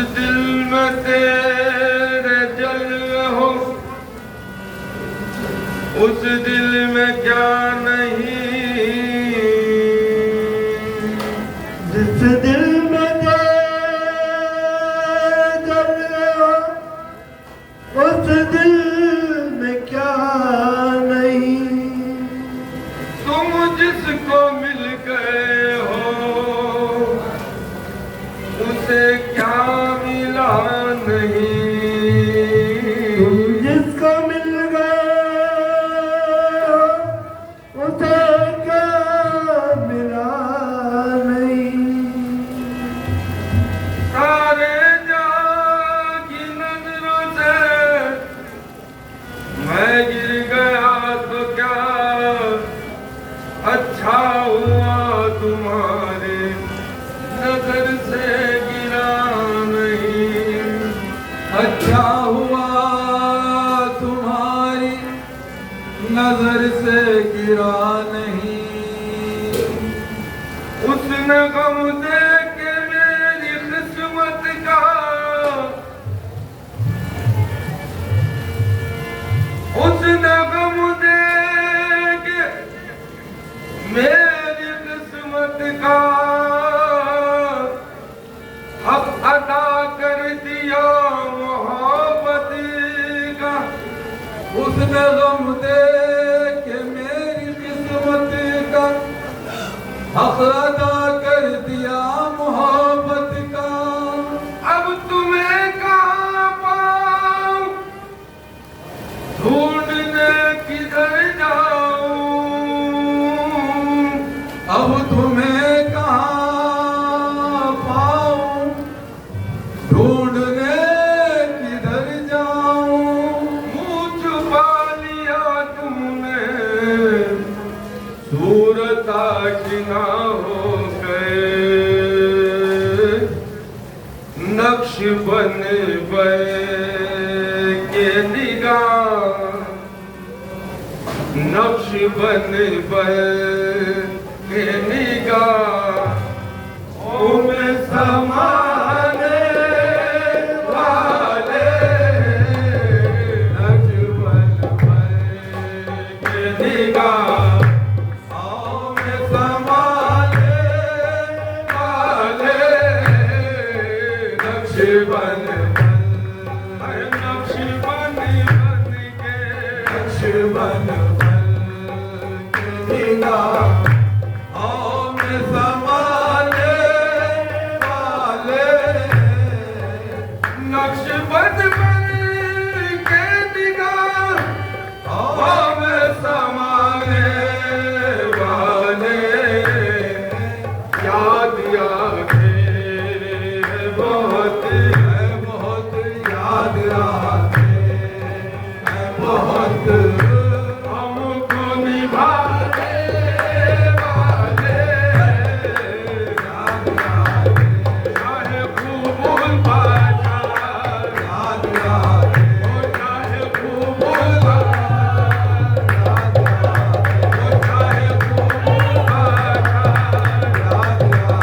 दिल में तेरे जलवे हो, उस दिल में क्या नहीं। जिस दिल में तेरे जलवे हो, उस दिल में क्या नहीं। तुम जिसको मिल गए हो, उसे क्या मिला नहीं। तुम जिसको मिल गए हो, उसे क्या मिला नहीं। सारे जागी नजरों से मैं गिर गया तो क्या अच्छा हुआ तुम्हारे नजर से गिरा नहीं। अच्छा हुआ तुम्हारी नजर से गिरा नहीं। उसने गम दे के मेरी किस्मत का, उसने गम दे के मेरी किस्मत का हक अदा कर दिया मोहब्बत का। उसने गम दे के मेरी किस्मत का हक अदा कर दिया मोहब्बत का। अब तुम्हें कहाँ पाऊं, ढूंढने किधर जाऊं। अब तुम्हें कहाँ पाऊं, ढूंढने किधर जाऊं। मुँह छुपा लिया तुमने, सूरत आशिना हो गए। नक्श बन गए के निगाह, नक्श बन गए के निगाहों में समाने वाले। नक्श बन गए के निगाहों में समाने वाले। नक्श बन नक्श बन के, नक्श बन के निगाहों में समाने वाले। नक्श बन के निगाहों में समाने वाले। याद आते बहुत याद आते हैं बहुत। हमको निभाने वाले। याद आते चाहे खूब बाजा, याद आते चाहे खूब बाजा, याद आते चाहे खूब बाजा। याद आते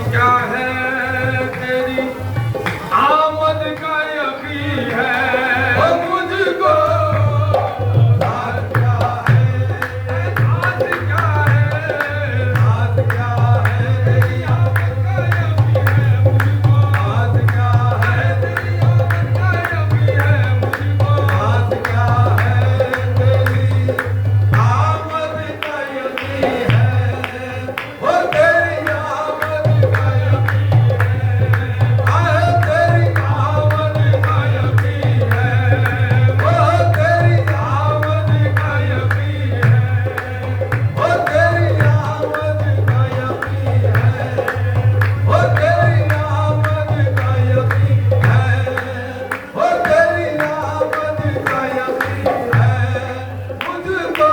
क्या है तेरी आमद का यकीन है ओ मुझको राज क्या है, आज क्या है राज क्या है, तेरी आमद का यकीन है मुझको। राज क्या है, तेरी आमद का यकीन है मुझको। राज क्या है, तेरी आमद का यकीन है, ओ तेरी आमद का यकीन है। आए तेरी आमद का यकीन है, ओ तेरी आमद का यकीन है, ओ तेरी आमद का यकीन है, ओ तेरी आमद का यकीन है, ओ तेरी आमद का यकीन है मुझको।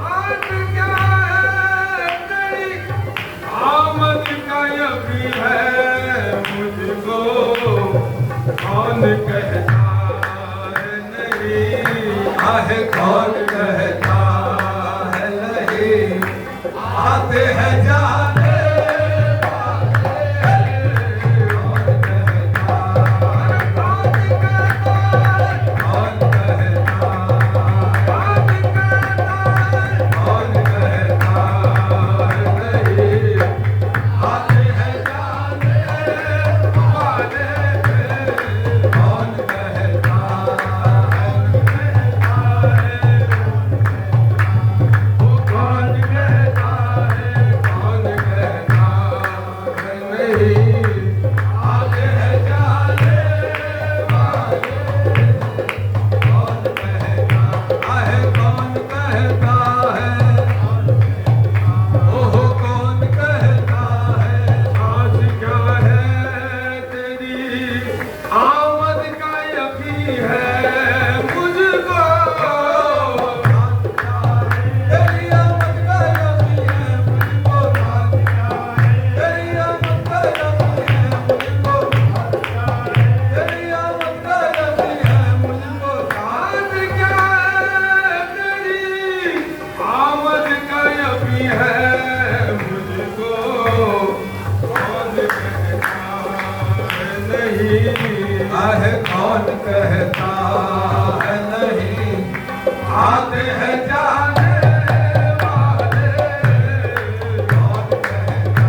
आज क्या है तेरी आमद का यकीन है मुझको कौन कहता है नहीं आहे कौन कहता है नहीं, आते हैं जाने वाले। कौन कहता है, कौन कहता है, कौन कहता है, कौन कहता है नहीं, आते हैं जाने वाले। कौन कहता वो कौन कहता है कौन कहता है नहीं आते हैं जाने वाले। कौन कहता है, कौन कहता है, ओहो कौन कहता है। आज क्या है तेरी आमद का यकीन है मुझको तेरी आमद का यकीन है मुझको। तेरी आमद का यकीन है मुझको। तेरी आमद का यकीन है मुझको। आज क्या है तेरी आमद का यकीन है मुझको कौन कहता है नहीं आहे कौन कहता है नहीं, आते हैं जाने वाले। कौन कहता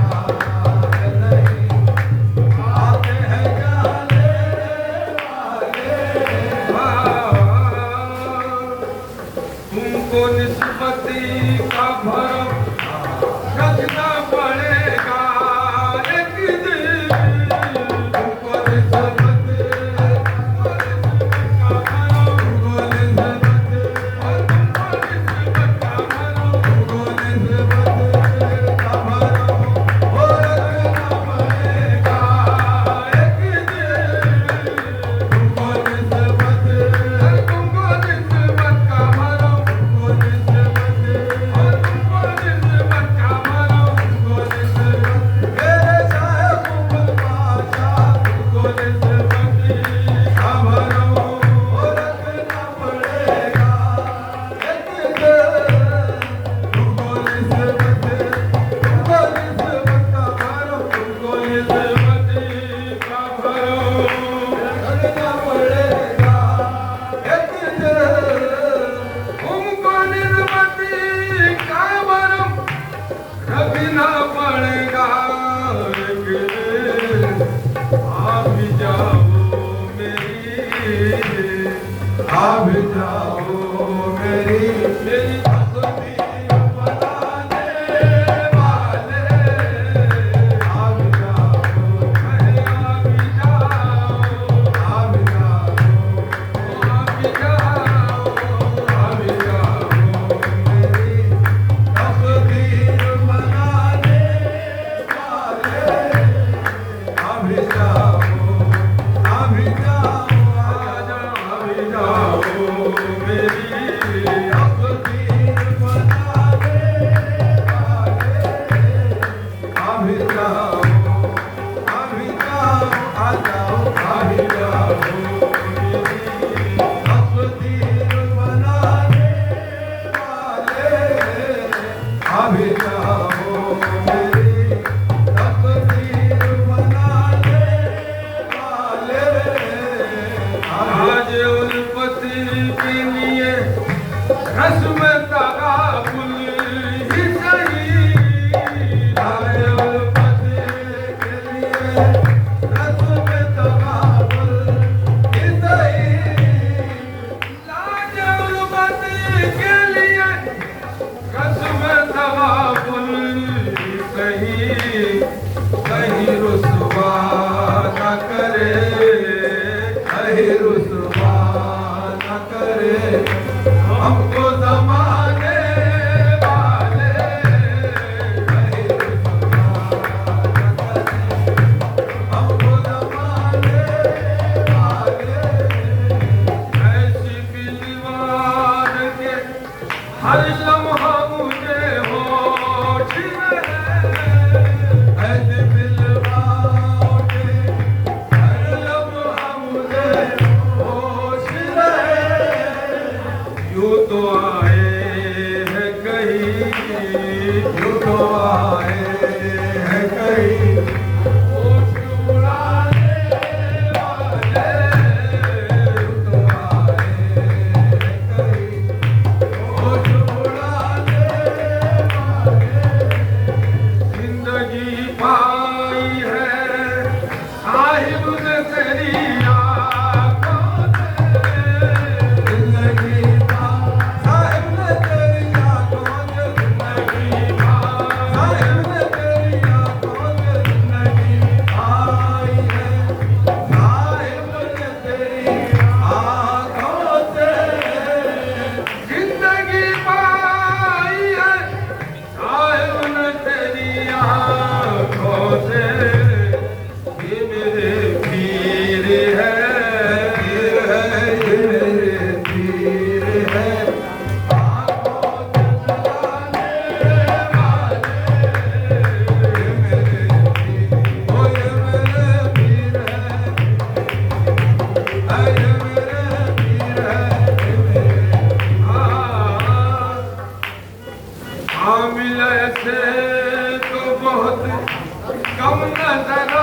है नहीं, आते हैं जाने वाले। तुमको निस्बती का भरम रखना पड़ेगा एक दिन तुमको निस्बत, तुमको निस्बत, तुमको निस्बत का भरम हो रखना पड़ेगा एक दिन। तुमको निस्बत, तुमको निस्बत का भरम तुमको निस्बत, तुमको निस्बत का भरम तुमको निस्बत, मेरे साहिब मुगल बादशाह, तुमको निस्बत का भरम हो रखना पड़ेगा एक दिन। तुमको निस्बत, तुमको निस्बत का भरम, तुमको निस्बत का भरम रखना पड़ेगा एक दिन। तुमको निस्बती का भरम रखना पड़ेगा एक दिन। आ भी जाओ मेरी आ भी जाओ मेरी तकदीर बनाने वाले। आ भी जाओ, आ भी जाओ आ भी जाओ, आ भी जाओ आ भी जाओ मेरी तकदीर बनाने वाले। आ भी जाओ, आ भी जाओ, आ भी जाओ नजर